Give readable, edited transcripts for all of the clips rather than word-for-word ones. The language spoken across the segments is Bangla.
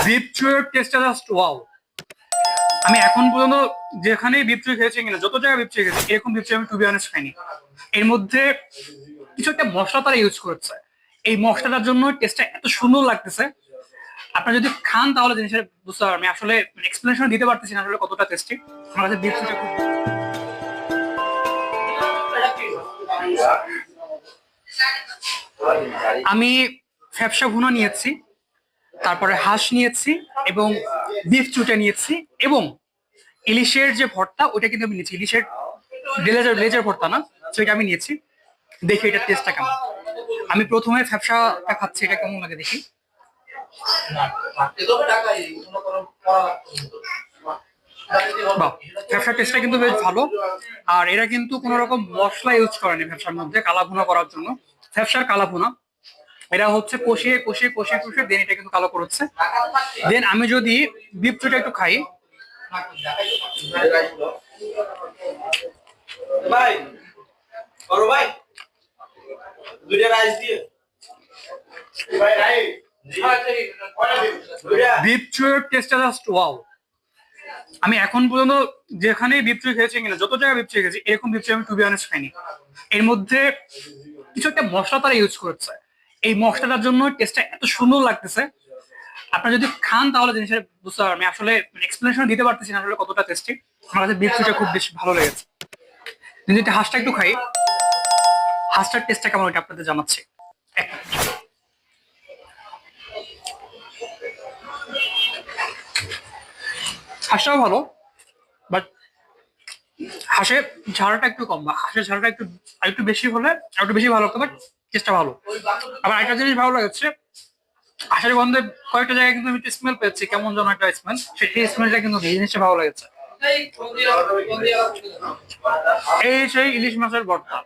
বিফ চুয়ের টেস্টটা জাস্ট ওয়াও। আমি এখন পর্যন্ত যেখানে বিফ চুই খেয়েছি কিনা, যত জায়গায় বিফ চুই খেয়েছি, এরকম বিফ চুই আমি টু বি অনেস্ট খাইনি। এর মধ্যে কিছু একটা মশলা তারা ইউজ করেছে, এই মশলাটার জন্য টেস্টটা এত সুন্দর লাগতেছে। আপনারা যদি খান তাহলে জিনিসটা বুঝতে পারবেন। আমি আসলে এক্সপ্লেনেশন দিতে পারতেছি না আসলে কতটা টেস্টি। আমার কাছে বিফ চুইটা খুব। আমি ফ্যাপসা ভুনা নিয়েছি, তারপরে হাঁস নিয়েছি, এবং বিফ চুটা নিয়েছি, এবং ইলিশের যে ভর্তা ওটা কিন্তু আমি নিয়েছি। ইলিশের লেজের লেজের ভর্তা না, সেটা আমি নিয়েছি। দেখি এটার টেস্টটা কেমন। আমি প্রথমে ফ্যাপসাটা খাচ্ছি, এটা কেমন লাগে দেখি। বাহ, ফ্যাপসার টেস্টটা কিন্তু বেশ ভালো। আর এরা কিন্তু কোনো রকম মশলা ইউজ করেনি ফ্যাপসার মধ্যে কালা ভুনা করার জন্য। ফ্যাপসার কালা ভুনা এরা হচ্ছে কষিয়ে কষিয়ে কষিয়ে কষিয়ে দেন এটা কিন্তু কালো করছে। দেন আমি যদি বিফ চুটা একটু খাই, ভাই বড় ভাই দুইটা রাইস দিয়ে ভাই রাইস বিফ চুয়ের টেস্টটা জাস্ট ওয়াও। আমি এখন পর্যন্ত যেখানে বিফ চুই খেয়েছি কিনা, যত জায়গায় বিফ চুই খেয়েছি, এরকম বিফ চুই আমি টু বি অনেস্ট খাইনি। এর মধ্যে কিছু একটা মশলা তারা ইউজ করেছে, এই মশলাটার জন্য টেস্টটা এত সুন্দর লাগতেছে। আপনারা যদি খান তাহলে জিনিসটা বুঝতে পারবেন। আমি আসলে এক্সপ্লেনেশন দিতে পারতেছি না আসলে কতটা টেস্টি। আমার কাছে বিফ চুইটা খুব বেশি ভালো লেগেছে। যদি হাঁসটা একটু খাই, হাঁসটার টেস্টটা কেমন ওইটা আপনাদের জানাচ্ছি। হাঁসটাও ভালো, বাট হাঁসের ঝালটা একটু কম, বা হাঁসের ঝালটা একটু একটু বেশি হলে একটু বেশি ভালো লাগতো, বাট টেস্টটা ভালো। আবার একটা জিনিস ভালো লাগছে, হাঁসের গন্ধে কয়েকটা জায়গায় কিন্তু আমি একটু স্মেল পেয়েছি, কেমন যেন একটা স্মেল, সেই স্মেলটা কিন্তু এই জিনিসটা ভালো লেগেছে। এই সেই ইলিশ মাছের ভর্তা,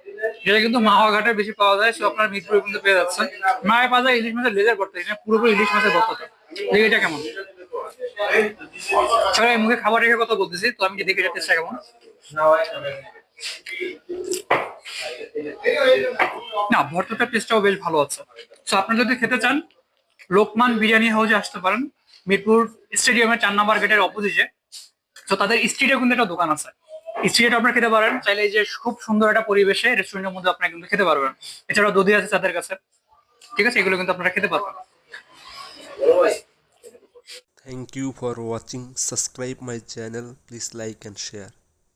যেটা কিন্তু মাওয়া ঘাটে বেশি পাওয়া যায়, সে আপনার মিরপুরে কিন্তু পেয়ে যাচ্ছে। মায়ের পাওয়া যায় ইলিশ মাছের লেজের ভর্তা, এটা পুরোপুরি ইলিশ মাছের ভর্তাটা। দেখি এটা কেমন। এই মুখে খাবার রেখে কথা বলতেছি, তো আমি যে দেখি এটা টেস্টটা কেমন। না, ভর্তাটার টেস্টটাও বেশ ভালো আছে। তো আপনারা যদি খেতে চান, লোকমান বিরিয়ানি হাউসে আসতে পারেন, মিরপুর স্টেডিয়ামের 4 নম্বর গেটের অপোজিটে। তো তাদের স্ট্রিটে কিন্তু একটা দোকান আছে, স্ট্রিটে আপনারা খেতে পারেন চাইলে। এই যে খুব সুন্দর একটা পরিবেশে রেস্টুরেন্টের মধ্যে আপনারা কিন্তু খেতে পারবেন। এছাড়াও দধি আছে তাদের কাছে, ঠিক আছে, এগুলো কিন্তু আপনারা খেতে পারবেন। Thank you for watching. Subscribe my channel. Please like and share.